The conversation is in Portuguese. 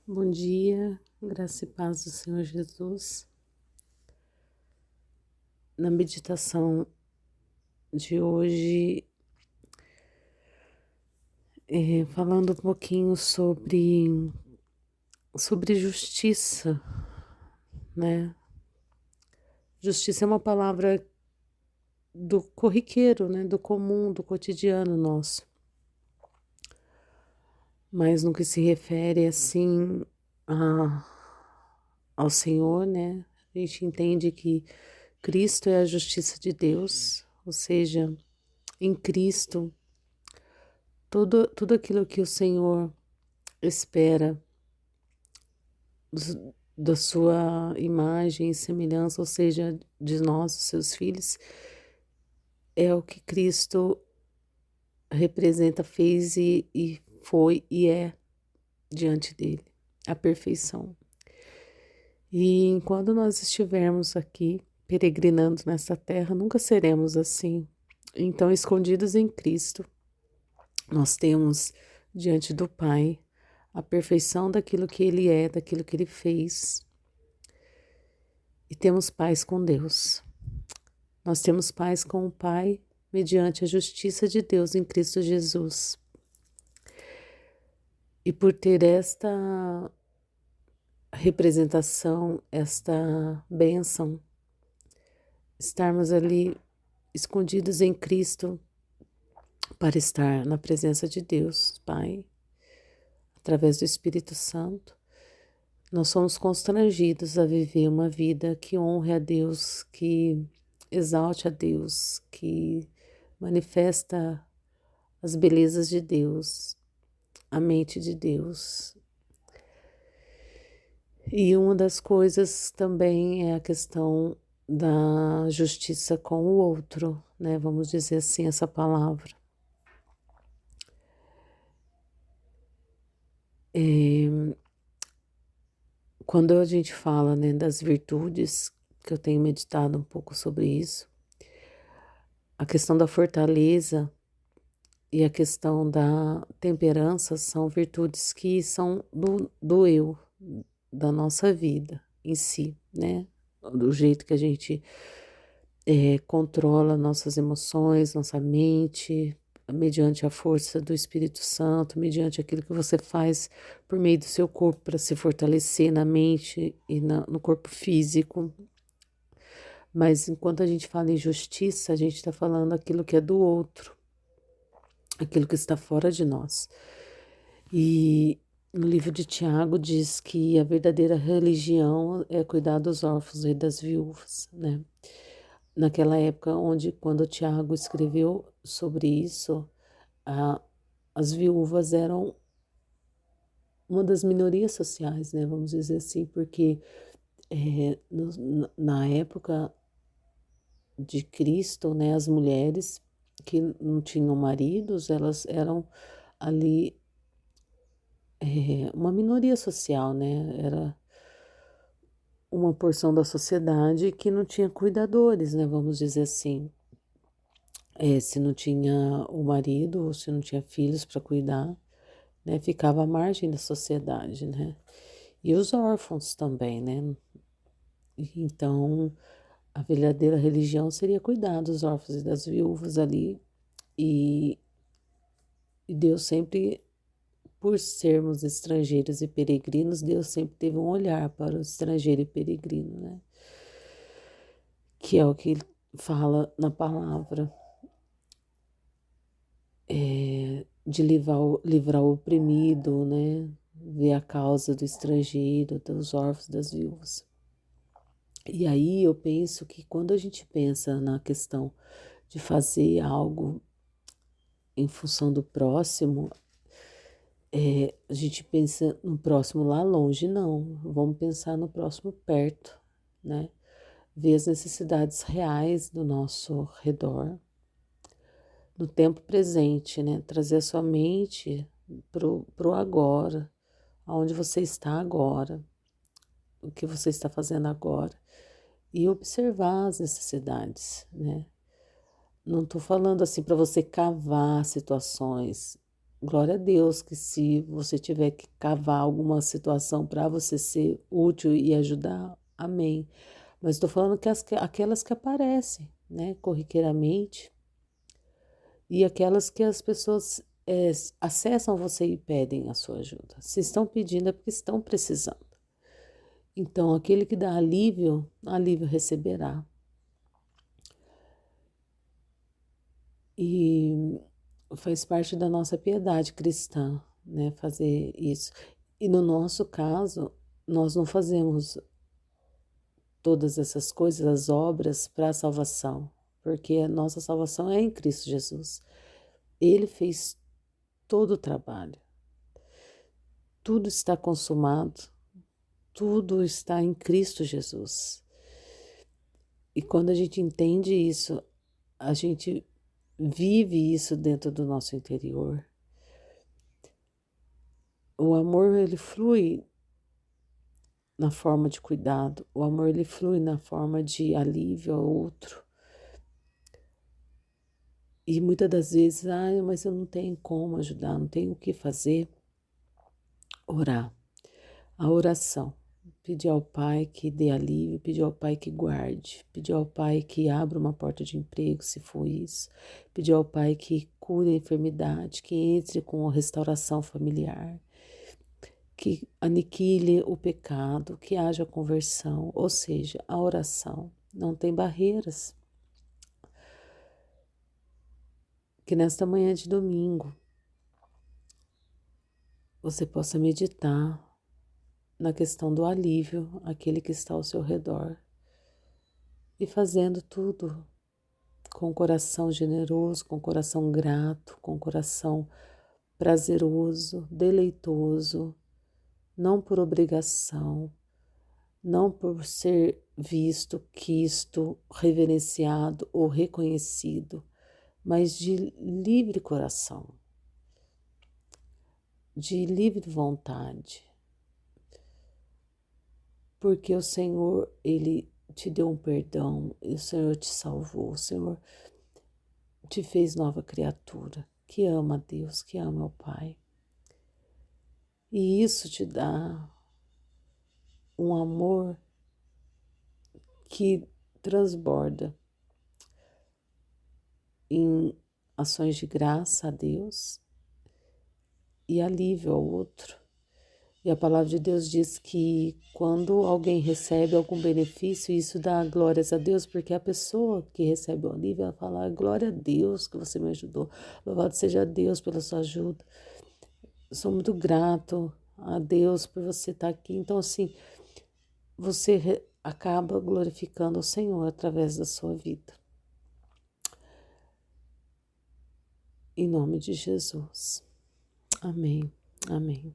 Bom dia, graça e paz do Senhor Jesus. Na meditação de hoje, falando um pouquinho sobre justiça, né? Justiça é uma palavra do corriqueiro, né? Do comum, do cotidiano nosso. Mas no que se refere, assim, a, ao Senhor, né? A gente entende que Cristo é a justiça de Deus, ou seja, em Cristo, tudo aquilo que o Senhor espera da sua imagem e semelhança, ou seja, de nós, os seus filhos, é o que Cristo representa, fez e foi e é diante dele, a perfeição. E enquanto nós estivermos aqui peregrinando nessa terra, nunca seremos assim. Então, escondidos em Cristo, nós temos diante do Pai a perfeição daquilo que Ele é, daquilo que Ele fez. E temos paz com Deus. Nós temos paz com o Pai mediante a justiça de Deus em Cristo Jesus. E por ter esta representação, esta bênção, estarmos ali escondidos em Cristo para estar na presença de Deus, Pai, através do Espírito Santo, nós somos constrangidos a viver uma vida que honre a Deus, que exalte a Deus, que manifesta as belezas de Deus, a mente de Deus. E uma das coisas também é a questão da justiça com o outro, né? Vamos dizer assim essa palavra. Quando a gente fala, né, das virtudes, que eu tenho meditado um pouco sobre isso, a questão da fortaleza e a questão da temperança são virtudes que são do eu, da nossa vida em si, né? Do jeito que a gente controla nossas emoções, nossa mente, mediante a força do Espírito Santo, mediante aquilo que você faz por meio do seu corpo para se fortalecer na mente e no corpo físico. Mas enquanto a gente fala em justiça, a gente está falando aquilo que é do outro, aquilo que está fora de nós. E no livro de Tiago diz que a verdadeira religião é cuidar dos órfãos e das viúvas, né? Naquela época quando Tiago escreveu sobre isso, as viúvas eram uma das minorias sociais, né? Vamos dizer assim, porque na época de Cristo, né, as mulheres que não tinham maridos, elas eram ali uma minoria social, né? Era uma porção da sociedade que não tinha cuidadores, né? Vamos dizer assim. Se não tinha o marido, ou se não tinha filhos para cuidar, né? Ficava à margem da sociedade, né? E os órfãos também, né? Então, a verdadeira religião seria cuidar dos órfãos e das viúvas ali. E, e Deus sempre, por sermos estrangeiros e peregrinos, Deus sempre teve um olhar para o estrangeiro e peregrino, né? Que é o que ele fala na palavra, de livrar o oprimido, né? Ver a causa do estrangeiro, dos órfãos, das viúvas. E aí eu penso que quando a gente pensa na questão de fazer algo em função do próximo, a gente pensa no próximo lá longe, não. Vamos pensar no próximo perto, né? Ver as necessidades reais do nosso redor, no tempo presente, né? Trazer a sua mente pro agora, aonde você está agora, o que você está fazendo agora, e observar as necessidades, né? Não estou falando assim para você cavar situações, glória a Deus que se você tiver que cavar alguma situação para você ser útil e ajudar, amém. Mas estou falando que aquelas que aparecem, né, corriqueiramente, e aquelas que as pessoas acessam você e pedem a sua ajuda. Se estão pedindo é porque estão precisando. Então, aquele que dá alívio, alívio receberá. E faz parte da nossa piedade cristã, né, fazer isso. E no nosso caso, nós não fazemos todas essas coisas, as obras para a salvação, porque a nossa salvação é em Cristo Jesus. Ele fez todo o trabalho. Tudo está consumado, tudo está em Cristo Jesus. E quando a gente entende isso, a gente vive isso dentro do nosso interior. O amor, ele flui na forma de cuidado, o amor, ele flui na forma de alívio ao outro. E muitas das vezes, mas eu não tenho como ajudar, não tenho o que fazer. Orar. A oração. Pedir ao Pai que dê alívio, pedir ao Pai que guarde, pedir ao Pai que abra uma porta de emprego, se for isso, pedir ao Pai que cure a enfermidade, que entre com a restauração familiar, que aniquile o pecado, que haja conversão, ou seja, a oração não tem barreiras. Que nesta manhã de domingo você possa meditar na questão do alívio àquele que está ao seu redor e fazendo tudo com o coração generoso, com o coração grato, com o coração prazeroso, deleitoso, não por obrigação, não por ser visto, quisto, reverenciado ou reconhecido, mas de livre coração, de livre vontade, porque o Senhor, Ele te deu um perdão, e o Senhor te salvou, o Senhor te fez nova criatura, que ama a Deus, que ama o Pai. E isso te dá um amor que transborda em ações de graça a Deus e alívio ao outro. E a palavra de Deus diz que quando alguém recebe algum benefício, isso dá glórias a Deus, porque a pessoa que recebe o alívio, ela fala, glória a Deus que você me ajudou, louvado seja Deus pela sua ajuda. Eu sou muito grato a Deus por você estar aqui. Então, assim, você acaba glorificando o Senhor através da sua vida. Em nome de Jesus. Amém. Amém.